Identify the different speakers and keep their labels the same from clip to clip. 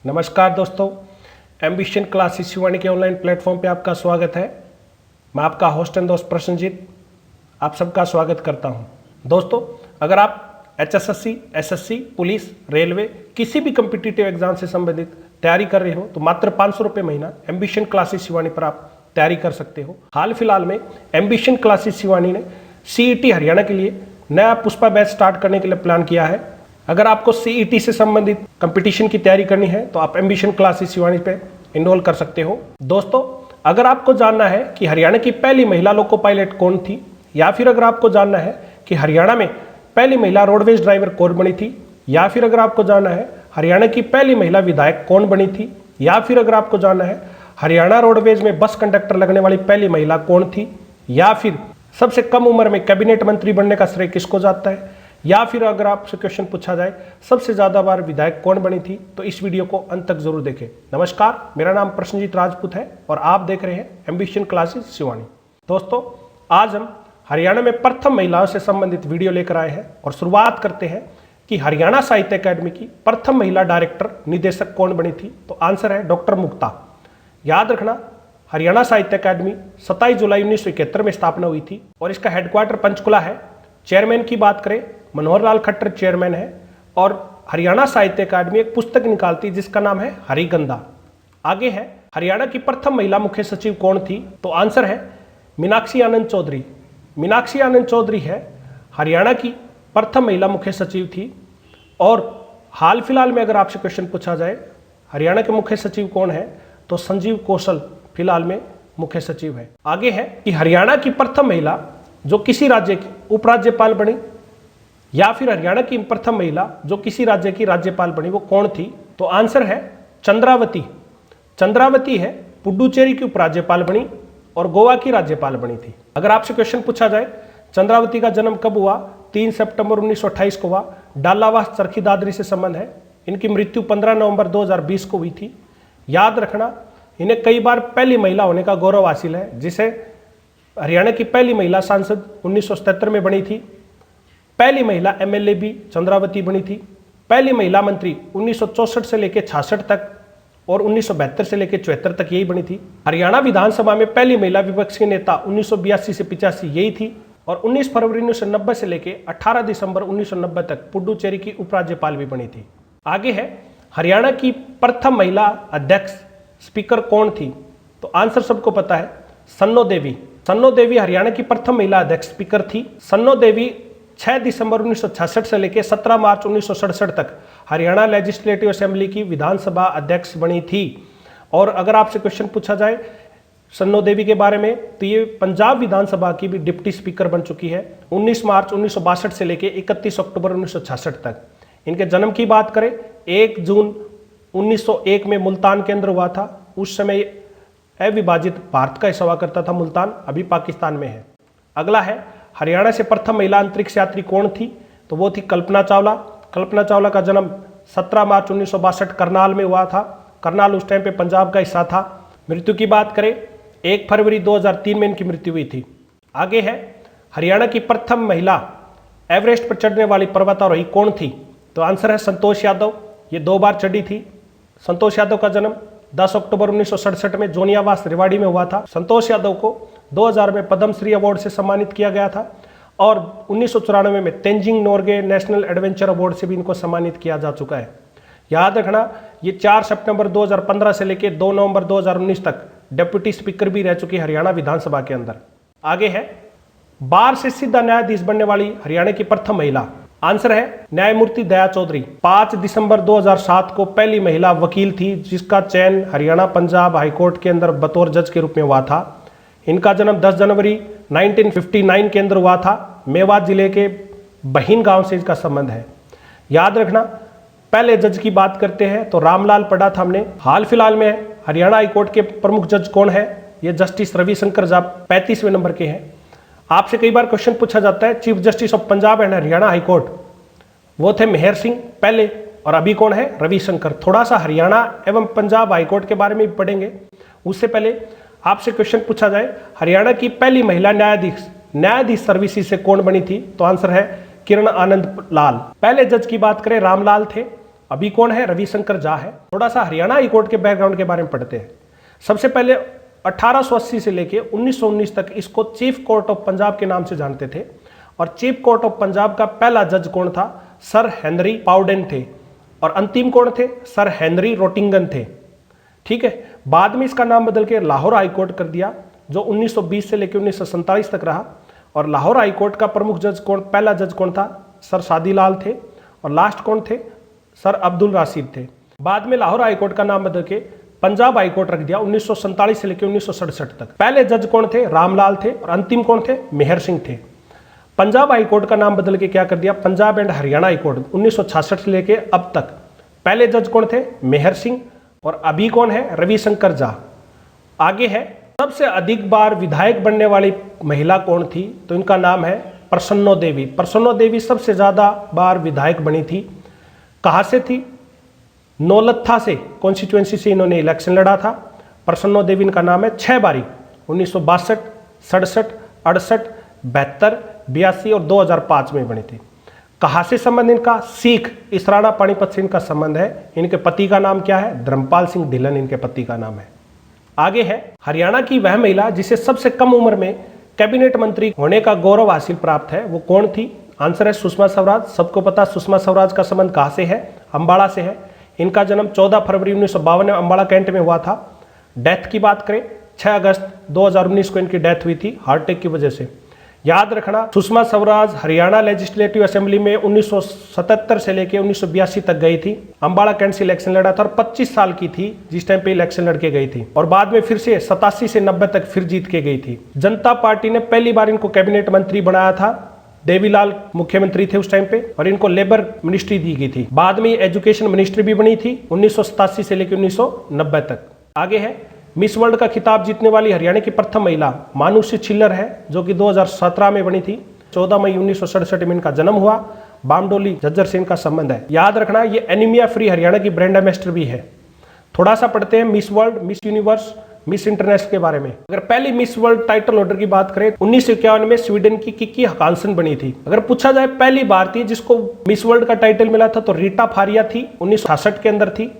Speaker 1: नमस्कार दोस्तों, ambition classes Shivani के ऑनलाइन प्लेटफॉर्म पे आपका स्वागत है। मैं आपका होस्ट एंड दोस्त प्रसन्नजीत आप सबका स्वागत करता हूं। दोस्तों, अगर आप HSSC, SSC, पुलिस, रेलवे किसी भी कम्पिटिटिव एग्जाम से संबंधित तैयारी कर रहे हो तो मात्र 500 रुपये महीना एम्बिशन क्लासेस शिवानी पर आप तैयारी कर सकते हो। हाल फिलहाल में एम्बिशन क्लासेस शिवानी ने CET हरियाणा के लिए नया पुष्पा बैच स्टार्ट करने के लिए प्लान किया है। अगर आपको CET से संबंधित कंपटीशन की तैयारी करनी है तो आप एम्बिशन क्लासेस शिवानी पे इनरोल कर सकते हो। दोस्तों, अगर आपको जानना है कि हरियाणा की पहली महिला लोको पायलट कौन थी, या फिर अगर आपको जानना है कि हरियाणा में पहली महिला रोडवेज ड्राइवर कौन बनी थी, या फिर अगर आपको जानना है हरियाणा की पहली महिला विधायक कौन बनी थी, या फिर अगर आपको जानना है हरियाणा रोडवेज में बस कंडक्टर लगने वाली पहली महिला कौन थी, या फिर सबसे कम उम्र में कैबिनेट मंत्री बनने का श्रेय किसको जाता है, या फिर अगर आपसे क्वेश्चन पूछा जाए सबसे ज्यादा बार विधायक कौन बनी थी, तो इस वीडियो को अंत तक जरूर देखें। नमस्कार, मेरा नाम प्रसन्नजीत राजपूत है और आप देख रहे हैं एम्बिशन क्लासेस शिवानी। दोस्तों, आज हम हरियाणा में प्रथम महिलाओं से संबंधित वीडियो लेकर आए हैं और शुरुआत करते हैं कि हरियाणा साहित्य अकादमी की प्रथम महिला डायरेक्टर निदेशक कौन बनी थी। तो आंसर है डॉक्टर मुक्ता। याद रखना, हरियाणा साहित्य अकादमी 27 जुलाई 1971 में स्थापना हुई थी और इसका हेडक्वार्टर पंचकुला है। चेयरमैन की बात करें, मनोहर लाल खट्टर चेयरमैन है और हरियाणा साहित्य अकादमी एक पुस्तक निकालती है जिसका नाम है हरिगंधा। आगे है, हरियाणा की प्रथम महिला मुख्य सचिव कौन थी। तो आंसर है मीनाक्षी आनंद चौधरी। मीनाक्षी आनंद चौधरी है हरियाणा की प्रथम महिला मुख्य सचिव थी। और हाल फिलहाल में अगर आपसे क्वेश्चन पूछा जाए हरियाणा के मुख्य सचिव कौन है, तो संजीव कौशल फिलहाल में मुख्य सचिव है। आगे है कि हरियाणा की प्रथम महिला जो किसी राज्य की उपराज्यपाल बनी, या फिर हरियाणा की प्रथम महिला जो किसी राज्य की राज्यपाल बनी, वो कौन थी। तो आंसर है चंद्रावती। चंद्रावती है पुडुचेरी की उपराज्यपाल बनी और गोवा की राज्यपाल बनी थी। अगर आपसे क्वेश्चन पूछा जाए चंद्रावती का जन्म कब हुआ, 3 सितंबर 1928 को हुआ। डालावास चरखी दादरी से संबंध है। इनकी मृत्यु 15 नवंबर 2020 को हुई थी। याद रखना, इन्हें कई बार पहली महिला होने का गौरव हासिल है, जिसे हरियाणा की पहली महिला सांसद 1977 में बनी थी। पहली महिला MLA भी चंद्रावती बनी थी। पहली महिला मंत्री 1964 से लेकर 66 तक और 1972 से लेकर 74 तक यही बनी थी। हरियाणा विधानसभा में पहली महिला विपक्ष की नेता 1982 से 85 यही थी। और 19 फरवरी 1990 से लेकर 18 दिसंबर 1990 तक पुडुचेरी की उपराज्यपाल भी बनी थी। आगे है, हरियाणा की प्रथम महिला अध्यक्ष स्पीकर कौन थी। तो आंसर सबको पता है, सन्नो देवी। सन्नो देवी हरियाणा की प्रथम महिला अध्यक्ष स्पीकर थी। सन्नो देवी 6 दिसंबर 1966 से लेकर 17 मार्च 1967 तक हरियाणा लेजिस्लेटिव असेंबली की विधानसभा अध्यक्ष बनी थी। और अगर आपसे क्वेश्चन पूछा जाए सन्नो देवी के बारे में, तो ये पंजाब विधानसभा की भी डिप्टी स्पीकर बन चुकी है 19 मार्च 1962 से लेकर 31 अक्टूबर 1966 तक। इनके जन्म की बात करें, 1 जून 1901 में मुल्तान केंद्र हुआ था। उस समय अविभाजित भारत का हिस्सा हुआ करता था मुल्तान, अभी पाकिस्तान में है। अगला है, हरियाणा से प्रथम महिला अंतरिक्ष यात्री कौन थी। तो वो थी कल्पना चावला। कल्पना चावला का जन्म 17 मार्च 1962 करनाल में हुआ था। करनाल उस टाइम पे पंजाब का हिस्सा था। मृत्यु की बात करें, 1 फरवरी 2003 में इनकी मृत्यु हुई थी। आगे है, हरियाणा की प्रथम महिला एवरेस्ट पर चढ़ने वाली पर्वतारोही कौन थी। तो आंसर है संतोष यादव। ये 2 बार चढ़ी थी। संतोष यादव का जन्म 10 अक्टूबर 1967 में जोनियावास रेवाड़ी में हुआ था। संतोष यादव को 2000 में पद्मश्री अवार्ड से सम्मानित किया गया था और 1994 में Tenzing Norgay national adventure award से भी इनको सम्मानित किया जा चुका है। याद रखना, ये 4 सितंबर 2015 से लेकर 2 नवंबर 2019 तक डिप्टी स्पीकर भी रह चुकी हरियाणा विधानसभा के अंदर। आगे है, बार से सीधा न्यायाधीश बनने वाली हरियाणा की प्रथम महिला। आंसर है न्यायमूर्ति दया चौधरी। 5 दिसंबर 2007 को पहली महिला वकील थी जिसका चयन हरियाणा पंजाब हाईकोर्ट के अंदर बतौर जज के रूप में हुआ था। इनका जन्म 10 जनवरी 1959 के अंदर हुआ था। मेवात जिले के बहिन गांव से इसका संबंध है। याद रखना, पहले जज की बात करते हैं तो रामलाल पढ़ा था हमने। हाल फिलहाल में हरियाणा हाईकोर्ट के प्रमुख जज कौन है, ये जस्टिस रविशंकर झा 35वें नंबर के हैं। आपसे कई बार क्वेश्चन पूछा जाता है chief justice of Punjab and Haryana high court, वो थे मेहर सिंह पहले, और अभी कौन है, रविशंकर। थोड़ा सा हरियाणा एवं पंजाब हाईकोर्ट के बारे में भी पढ़ेंगे। उससे पहले आपसे क्वेश्चन पूछा जाए हरियाणा की पहली महिला न्यायाधीश सर्विसेज से कौन बनी थी। तो आंसर है किरण आनंद लाल। पहले जज की बात करें रामलाल थे अभी कौन है? रविशंकर झा है। थोड़ा सा हरियाणा हाई कोर्ट के बैकग्राउंड के बारे में पढ़ते हैं। सबसे पहले 1880 से लेके 1919 तक इसको चीफ कोर्ट ऑफ पंजाब के नाम से जानते थे और चीफ कोर्ट ऑफ पंजाब का पहला जज कौन था? सर हेनरी पाउडेन थे और अंतिम कौन थे? सर हेनरी रोटिंगन थे। ठीक है, बाद में इसका नाम बदल के लाहौर हाई कोर्ट कर दिया, जो 1920 से लेकर 1947 तक रहा। और लाहौर हाई कोर्ट का प्रमुख जज कौन, पहला जज कौन था? सर शादीलाल थे और लास्ट कौन थे? सर अब्दुल राशिद थे। बाद में लाहौर हाई कोर्ट का नाम बदल के पंजाब हाई कोर्ट रख दिया 1947 से लेकर 1967 तक। पहले जज कौन थे? रामलाल थे और अंतिम कौन थे? मेहर सिंह थे। पंजाब हाई कोर्ट का नाम बदल के क्या कर दिया? Punjab and Haryana high court 1966 से लेके अब तक। पहले जज कौन थे? मेहर सिंह और अभी कौन है? रविशंकर झा। आगे है, सबसे अधिक बार विधायक बनने वाली महिला कौन थी? तो इनका नाम है प्रसन्नो देवी। प्रसन्नो देवी सबसे ज्यादा बार विधायक बनी थी। कहां से थी? नौलत्था से कॉन्स्टिट्यूएंसी से इन्होंने इलेक्शन लड़ा था। प्रसन्नो देवी इनका नाम है। 6 बारी 1962, 67, 68, 72, 82 और 2005 में बनी थी। कहां से संबंध इनका? सिख इसराना पानीपत से इनका संबंध है। इनके पति का नाम क्या है? धर्मपाल सिंह ढिल्लन इनके पति का नाम है। आगे है, हरियाणा की वह महिला जिसे सबसे कम उम्र में कैबिनेट मंत्री होने का गौरव हासिल प्राप्त है, वो कौन थी? आंसर है सुषमा स्वराज। सबको पता सुषमा स्वराज का संबंध कहां से है? अंबाला से है। इनका जन्म 14 फरवरी 1952 में अंबाला कैंट में हुआ था। डेथ की बात करें 6 अगस्त 2019 को इनकी डेथ हुई थी हार्ट अटैक की वजह से। याद रखना, सुषमा स्वराज हरियाणा लेजिस्लेटिव असेंबली में 1977 से लेकर 1982 तक गई थी। अंबाला कैंट से इलेक्शन लड़ा था और 25 साल की थी जिस टाइम पे इलेक्शन लड़के गई थी और बाद में फिर से 87 से 90 तक फिर जीत के गई थी। जनता पार्टी ने पहली बार इनको कैबिनेट मंत्री बनाया था। देवीलाल मुख्यमंत्री थे उस टाइम पे और इनको लेबर मिनिस्ट्री दी गई थी। बाद में एजुकेशन मिनिस्ट्री भी बनी थी 1987 से लेकर 1990 तक। आगे है, मिस वर्ल्ड का खिताब जीतने वाली हरियाणा की प्रथम महिला मानुषी छिल्लर है, जो कि 2017 में बनी थी। 14 मई 1967 में इनका जन्म हुआ। बामडोली झज्जर से इनका संबंध है। याद रखना, ये एनीमिया फ्री हरियाणा की ब्रांड एम्बेसडर भी है। थोड़ा सा पढ़ते हैं miss world, miss universe, miss international के बारे में। अगर पहली मिस वर्ल्ड टाइटल होल्डर की बात करें 1951 में स्वीडन की किकी हकानसन बनी थी। अगर पूछा जाए पहली भारतीय जिसको मिस वर्ल्ड का टाइटल मिला था तो रीटा फारिया थी, 1966 के अंदर थी।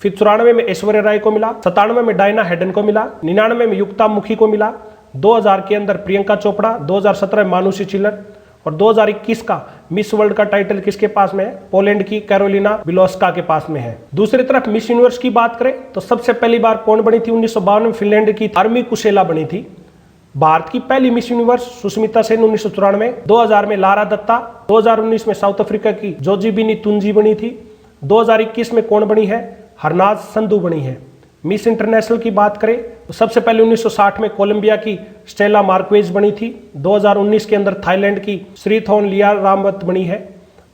Speaker 1: फिर 94 में ऐश्वर्या राय को मिला, 97 में डायना हेडन को मिला, 99 में युक्ता मुखी को मिला, 2000 के अंदर प्रियंका चोपड़ा, 2017 में मानुषी छिल्लर और 2021 का मिस वर्ल्ड का टाइटल किसके पास में है? पोलैंड की कैरोलिना बिलोस्का के पास में है। दूसरी तरफ मिस यूनिवर्स की बात करें तो सबसे पहली बार कौन बनी थी? 1952 में फिनलैंड की आर्मी कुशेला बनी थी। भारत की पहली मिस यूनिवर्स सुष्मिता सेन 1994, 2000 में लारा दत्ता, 2019 में साउथ अफ्रीका की जोजीबिनी तुंजी बनी थी। 2021 में कौन बनी है? हरनाज संधू बनी है। मिस इंटरनेशनल की बात करें तो सबसे पहले 1960 में कोलंबिया की स्टेला मार्क्वेज बनी थी। 2019 के अंदर थाईलैंड की श्रीथोन लिया रामवत बनी है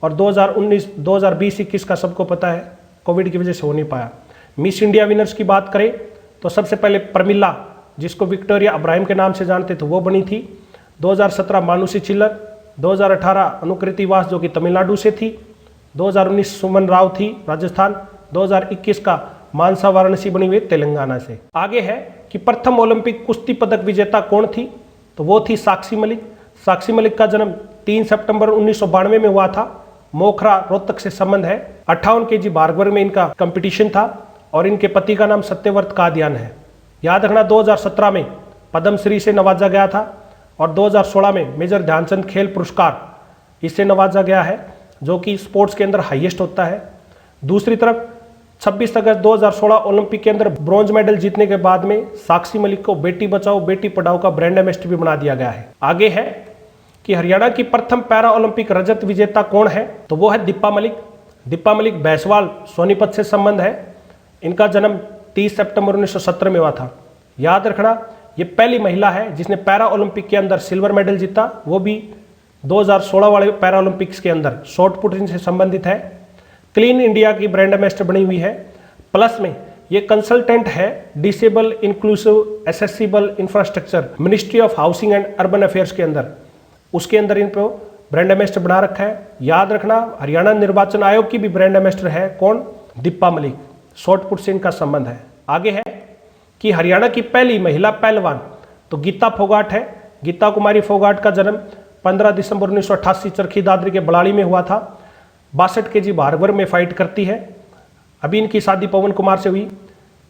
Speaker 1: और 2019-2020-21 का सबको पता है कोविड की वजह से हो नहीं पाया। मिस इंडिया विनर्स की बात करें तो सबसे पहले प्रमिला, जिसको विक्टोरिया अब्राहिम के नाम से जानते थे, वो बनी थी। 2017 मानुषी छिल्लर, 2018 अनुकृति वास जो कि तमिलनाडु से थी, 2019 सुमन राव थी राजस्थान, 2021 का मानसा वाराणसी बनी हुई तेलंगाना से। आगे है कि प्रथम ओलंपिक कुश्ती पदक विजेता कौन थी? तो वो थी साक्षी मलिक। साक्षी मलिक का जन्म 3 सितंबर 1992 में हुआ था। मोखरा रोहतक से संबंध है। 58 kg भार वर्ग में इनका कंपटीशन था और इनके पति का नाम सत्यव्रत कादियान है। याद रखना, 2017 में पद्मश्री से नवाजा गया था और 2016 में मेजर ध्यानचंद खेल पुरस्कार इससे नवाजा गया है, जो कि स्पोर्ट्स के अंदर हाईएस्ट होता है। दूसरी तरफ 26 अगस्त 2016 ओलंपिक के अंदर ब्रॉन्ज मेडल जीतने के बाद में साक्षी मलिक को बेटी बचाओ बेटी पढ़ाओ का ब्रांड एम्बेसडर भी बना दिया गया है। आगे है कि हरियाणा की प्रथम पैरा ओलंपिक रजत विजेता कौन है? तो वो है दीपा मलिक। दीपा मलिक भैंसवाल सोनीपत से संबंध है। इनका जन्म 30 सितंबर 1970 में हुआ था। याद रखना, ये पहली महिला है जिसने पैरा ओलंपिक के अंदर सिल्वर मेडल जीता, वो भी 2016 वाले पैरा ओलंपिक्स के अंदर शॉर्ट पुट से संबंधित है। क्लीन इंडिया की ब्रांड एम्बेसडर बनी हुई है। प्लस में ये कंसल्टेंट है disable inclusive accessible infrastructure ministry of housing and urban affairs के अंदर, उसके अंदर इनको ब्रांड एम्बेसडर बना रखा है। याद रखना, हरियाणा निर्वाचन आयोग की भी ब्रांड एम्बेसडर है कौन? दीपा मलिक। शॉर्ट पुट से इनका संबंध है। आगे है कि हरियाणा की पहली महिला पहलवान तो गीता फोगाट है। गीता कुमारी फोगाट का जन्म 15 दिसंबर 1988 चरखी दादरी के बलाड़ी में हुआ था। 62 kg भार वर्ग में फाइट करती है। अभी इनकी शादी पवन कुमार से हुई।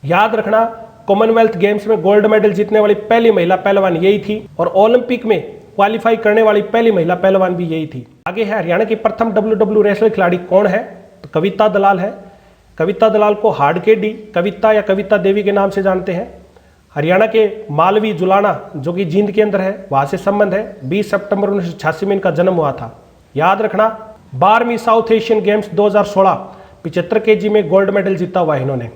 Speaker 1: याद रखना, कॉमनवेल्थ गेम्स में गोल्ड मेडल जीतने वाली पहली महिला पहलवान यही थी और ओलंपिक में क्वालिफाई करने वाली पहली महिला पहलवान भी यही थी। आगे है हरियाणा की प्रथम WWE रेसलर खिलाड़ी कौन है? तो कविता दलाल है। कविता दलाल को हार्ड के डी कविता या कविता देवी के नाम से जानते हैं। हरियाणा के मालवी जुलाना जो कि जींद के अंदर है, वहां से संबंध है। 20 सितंबर 1986 में इनका जन्म हुआ था। याद रखना, 12वीं साउथ एशियन गेम्स 2016 75 kg में गोल्ड मेडल जीता हुआ इन्होंने।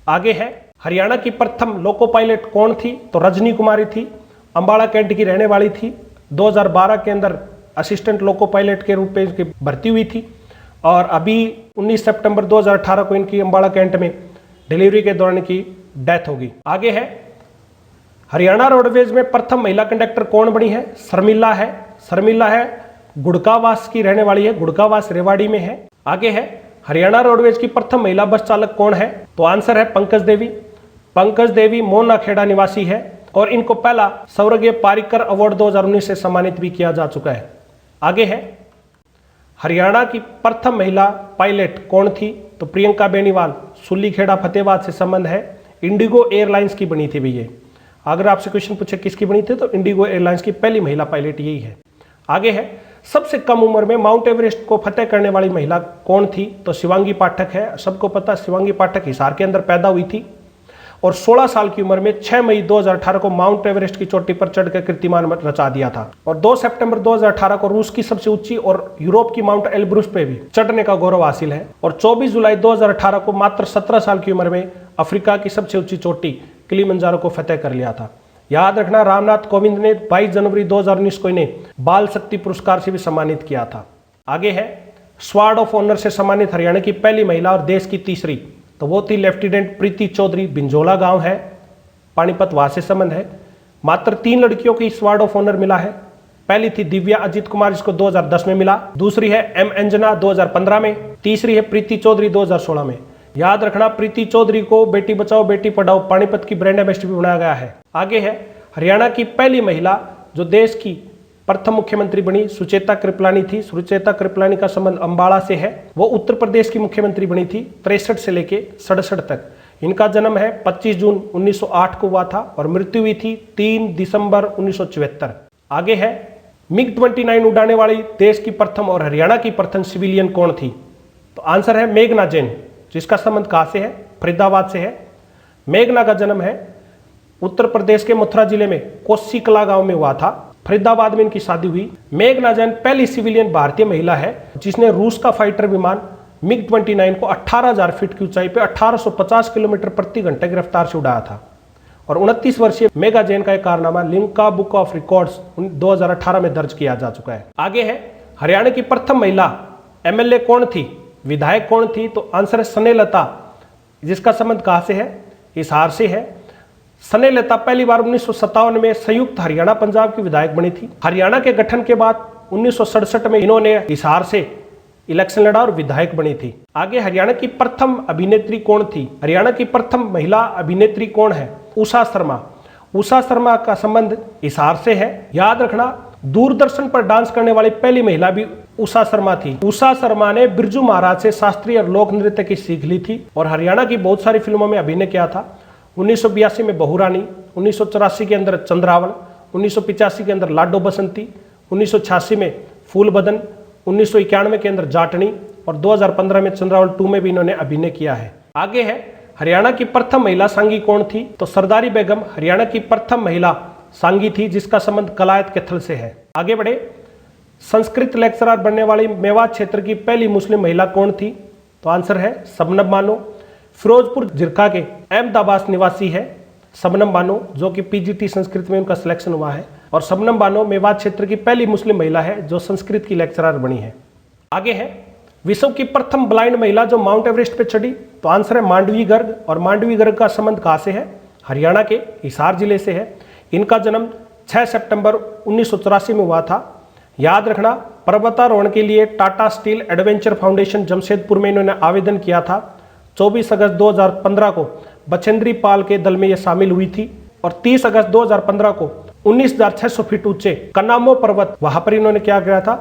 Speaker 1: आगे है हरियाणा की प्रथम लोको पायलट कौन थी? तो रजनी कुमारी थी। अंबाला कैंट की रहने वाली थी। 2012 के अंदर असिस्टेंट लोको पायलट के रूप में इनकी भर्ती हुई थी और अभी 19 सितंबर 2018 को इनकी अंबाला कैंट में डिलीवरी के दौरान की डेथ होगी। आगे है हरियाणा रोडवेज में प्रथम महिला कंडक्टर कौन बनी है? शर्मिला है। शर्मिला है, गुड़कावास की रहने वाली है। गुड़कावास रेवाड़ी में है। आगे है हरियाणा रोडवेज की प्रथम महिला बस चालक कौन है? तो आंसर है पंकज देवी। पंकज देवी मोना खेड़ा निवासी है और इनको पहला स्वर्गीय पारिकर अवार्ड 2019 से सम्मानित भी किया जा चुका है। आगे है हरियाणा की प्रथम महिला पायलट कौन थी? तो प्रियंका बेनीवाल। सुल्लीखेड़ा फतेहाबाद से संबंध है। इंडिगो एयरलाइंस की बनी थी भैया। अगर आपसे क्वेश्चन पूछे किसकी बनी थी तो इंडिगो एयरलाइंस की पहली महिला पायलट यही है। आगे है सबसे कम उम्र में माउंट एवरेस्ट को फतेह करने वाली महिला कौन थी? तो शिवांगी पाठक है। सबको पता, शिवांगी पाठक हिसार के अंदर पैदा हुई थी और 16 साल की उम्र में 6 मई 2018 को माउंट एवरेस्ट की चोटी पर चढ़कर कीर्तिमान रचा दिया था और 2 सितंबर 2018 को रूस की सबसे ऊंची और यूरोप की माउंट एल्ब्रुस पे भी चढ़ने का गौरव हासिल है और 24 जुलाई 2018 को मात्र 17 साल की उम्र में अफ्रीका की सबसे ऊंची चोटी किलिमंजारो को फतेह कर लिया था। याद रखना, रामनाथ कोविंद ने 22 जनवरी 2019 को इन्हें बाल शक्ति पुरस्कार से भी सम्मानित किया था। आगे है स्वार्ड ऑफ ऑनर से सम्मानित हरियाणा की पहली महिला और देश की तीसरी, तो वो थी लेफ्टिनेंट प्रीति चौधरी। बिंजोला गांव है, पानीपत, वहां से संबंध है। मात्र 3 लड़कियों की स्वार्ड ऑफ ऑनर मिला है। पहली थी दिव्या अजीत कुमार, जिसको 2010 में मिला। दूसरी है एम अंजना 2015 में। तीसरी है प्रीति चौधरी 2016 में। याद रखना, प्रीति चौधरी को बेटी बचाओ बेटी पढ़ाओ पानीपत की ब्रांड एम्बेसडर भी बनाया गया है। आगे है हरियाणा की पहली महिला जो देश की प्रथम मुख्यमंत्री बनी, सुचेता कृपलानी थी। सुचेता कृपलानी का संबंध अंबाला से है। वो उत्तर प्रदेश की मुख्यमंत्री बनी थी 63 से लेके 67 तक। इनका जन्म है 25 जून 1908 को हुआ था और मृत्यु हुई थी 3 दिसंबर 1974। आगे है MiG-29 उड़ाने वाली देश की प्रथम और हरियाणा की प्रथम सिविलियन कौन थी? तो आंसर है मेघना जैन, जिसका संबंध कहां से है? फरीदाबाद से है। मेघना का जन्म है उत्तर प्रदेश के मथुरा जिले में कोसी कला गांव में हुआ था। फरीदाबाद में इनकी शादी हुई। मेघना जैन पहली सिविलियन भारतीय महिला है जिसने रूस का फाइटर विमान MiG-29 को 18,000 फीट की ऊंचाई पर 1850 किलोमीटर प्रति घंटे की रफ्तार से उड़ाया था और 29 वर्षीय मेघा जैन का एक कारनामा लिम्का बुक ऑफ रिकॉर्ड्स 2018 में दर्ज किया जा चुका है। आगे है हरियाणा की प्रथम महिला MLA कौन थी? विधायक कौन थी? तो आंसर है स्नेहलता, जिसका संबंध कहां से है? हिसार से है। स्नेहलता पहली बार 1957 में संयुक्त हरियाणा पंजाब की विधायक बनी थी। हरियाणा के गठन के बाद 1967 में इन्होंने हिसार से इलेक्शन लड़ा और विधायक बनी थी। आगे हरियाणा की प्रथम अभिनेत्री कौन थी? हरियाणा की प्रथम महिला अभिनेत्री कौन है? उषा शर्मा। उषा शर्मा का संबंध हिसार से है। याद रखना, दूरदर्शन पर डांस करने वाली पहली महिला भी उषा शर्मा थी। उषा शर्मा ने बिरजू महाराज से शास्त्रीय और लोक नृत्य की सीख ली थी और हरियाणा की बहुत सारी फिल्मों में अभिनय किया था। 1982 में बहुरानी, 1984 के अंदर चंद्रावन, 1985 के अंदर लाडो बसंती, 1986 में फूल बदन, 1991 के अंदर जाटनी और 2015 में चंद्रावन 2 में भी इन्होंने अभिनय किया है। आगे है हरियाणा की प्रथम महिला सांगी कौन थी? तो सरदारी बेगम हरियाणा की प्रथम महिला सांगी थी, जिसका संबंध कलायत कैथल से है। आगे बढ़े, संस्कृत लेक्चरर बनने वाली मेवात क्षेत्र की पहली मुस्लिम महिला कौन थी? तो आंसर है शबनम बानो। फिरोजपुर जिरका के अहमदाबाद निवासी है शबनम बानो, जो कि PGT संस्कृत में उनका सिलेक्शन हुआ है और शबनम बानो मेवात क्षेत्र की पहली मुस्लिम महिला है जो संस्कृत की लेक्चरर बनी है। आगे है विश्व की प्रथम ब्लाइंड महिला जो माउंट एवरेस्ट पे चढ़ी, तो आंसर है मांडवी गर्ग और मांडवी गर्ग का संबंध कहां से है? हरियाणा के हिसार जिले से है। इनका जन्म 6 सितंबर 1984 में हुआ था। याद रखना, पर्वतारोहण के लिए Tata steel adventure foundation Jamshedpur में इन्होंने आवेदन किया था। 24 अगस्त 2015 को बचेंद्री पाल के दल में ये शामिल हुई थी और 30 अगस्त 2015 को 19,600 फीट ऊंचे कनामो पर्वत, वहां पर इन्होंने क्या किया था?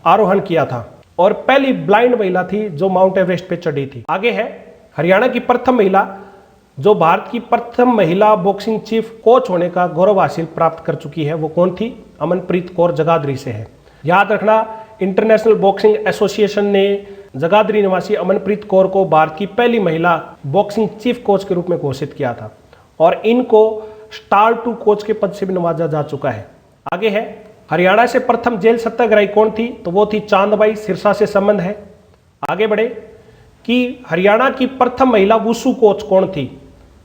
Speaker 1: आरोहण किया था और पहली ब्लाइंड महिला थी जो माउंट एवरेस्ट पे चढ़ी थी। आगे है हरियाणा की प्रथम महिला जो भारत की प्रथम महिला बॉक्सिंग चीफ कोच होने का गौरव हासिल प्राप्त कर चुकी है वो कौन थी? अमनप्रीत कौर जगाधरी से है। याद रखना, इंटरनेशनल बॉक्सिंग एसोसिएशन ने जगाधरी निवासी अमनप्रीत कौर को भारत की पहली महिला बॉक्सिंग चीफ कोच के रूप में घोषित किया था और इनको स्टार 2 कोच के पद से भी नवाजा जा चुका है। आगे है, हरियाणा से प्रथम जेल सत्याग्रही कौन थी? तो वो थी चांदबाई, सिरसा से संबंध है। आगे बढ़े कि हरियाणा की प्रथम महिला वुशु कोच कौन थी?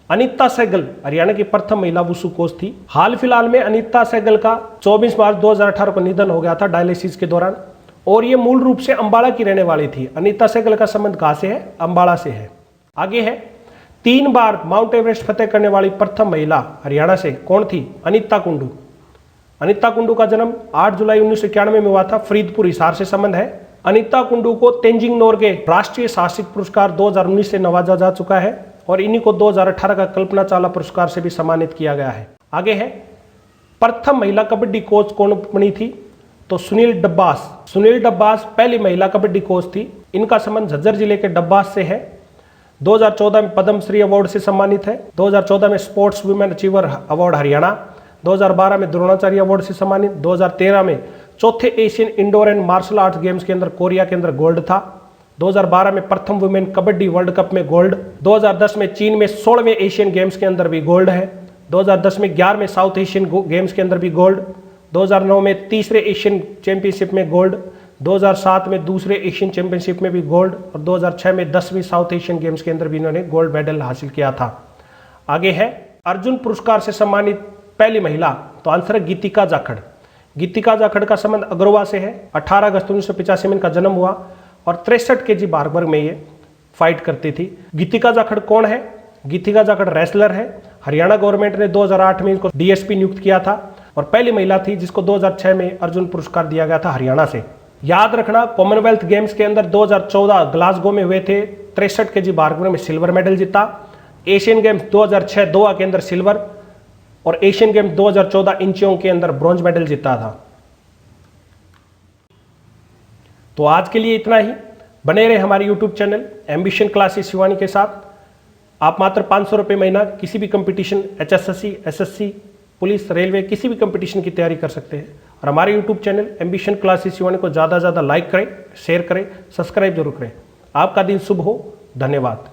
Speaker 1: अनीता सहगल हरियाणा की प्रथम महिला वुशु कोच थी। हाल फिलहाल में अनीता सहगल का 24 मार्च 2018 को निधन हो गया था डायलिसिस के दौरान और ये मूल रूप से अंबाला की रहने वाली थी। अनीता सहगल का संबंध कहां से है? अंबाला से है। आगे है, 3 बार माउंट एवरेस्ट फतेह करने वाली प्रथम महिला हरियाणा से कौन थी? अनीता कुंडू। अनीता कुंडू का जन्म 8 जुलाई 1991 में हुआ था। फरीदपुर हिसार से संबंध है। अनीता कुंडू को तेंजिंग नोरगे राष्ट्रीय साहसिक पुरस्कार 2019 से नवाजा जा चुका है और इन्हीं को 2018 का कल्पना चावला पुरस्कार से भी सम्मानित किया गया है। आगे है, प्रथम महिला कबड्डी कोच कौन बनी थी? तो सुनील डब्बास। सुनील डब्बास पहली महिला कबड्डी कोच थी। इनका संबंध झज्जर जिले के डब्बास से है। 2014 में पद्मश्री अवार्ड से सम्मानित है। 2014 में sports women achiever award Haryana. 2012 में द्रोणाचार्य अवार्ड से सम्मानित। 2013 में चौथे Asian indoor and martial arts games के अंदर कोरिया के अंदर गोल्ड था। 2012 में प्रथम वुमेन कबड्डी वर्ल्ड कप में गोल्ड। 2010 में चीन में 16वें एशियन गेम्स के अंदर भी गोल्ड है। 2010 में 11वें साउथ एशियन गेम्स के अंदर भी गोल्ड। 2009 में तीसरे एशियन चैंपियनशिप में गोल्ड। 2007 में दूसरे एशियन चैंपियनशिप में भी गोल्ड और 2006 में 10वीं साउथ एशियन गेम्स के अंदर भी इन्होंने गोल्ड मेडल हासिल किया था। आगे है, अर्जुन पुरस्कार से सम्मानित पहली महिला, तो आंसर है गीतिका जाखड़। गीतिका जाखड़ का संबंध अग्रवा से है। 18 अगस्त 1985 में इनका जन्म हुआ और 63 kg भार वर्ग में ये फाइट करती थी। गीतिका जाखड़ कौन है? गीतिका जाखड़ रेसलर है। हरियाणा गवर्नमेंट ने 2008 में इनको डीएसपी नियुक्त किया था और पहली महिला थी जिसको 2006 में अर्जुन पुरस्कार दिया गया था हरियाणा से। याद रखना, कॉमनवेल्थ गेम्स के अंदर 2014 ग्लासगो में हुए थे। 63 kg भार वर्ग में सिल्वर मेडल जीता। एशियन गेम्स 2006 दोहा के अंदर सिल्वर और एशियन गेम्स 2014 इंचियों के अंदर ब्रॉन्ज मेडल जीता था। तो आज के लिए इतना ही। बने रहे हमारे YouTube channel ambition classes Shivani के साथ। आप मात्र 500 रुपये महीना किसी भी competition, HSSC, SSC, police, railway, किसी भी कंपटीशन की तैयारी कर सकते हैं। और हमारे YouTube channel ambition classes Shivani को ज़्यादा से ज़्यादा लाइक करें, शेयर करें, सब्सक्राइब जरूर करें। आपका दिन शुभ हो। धन्यवाद।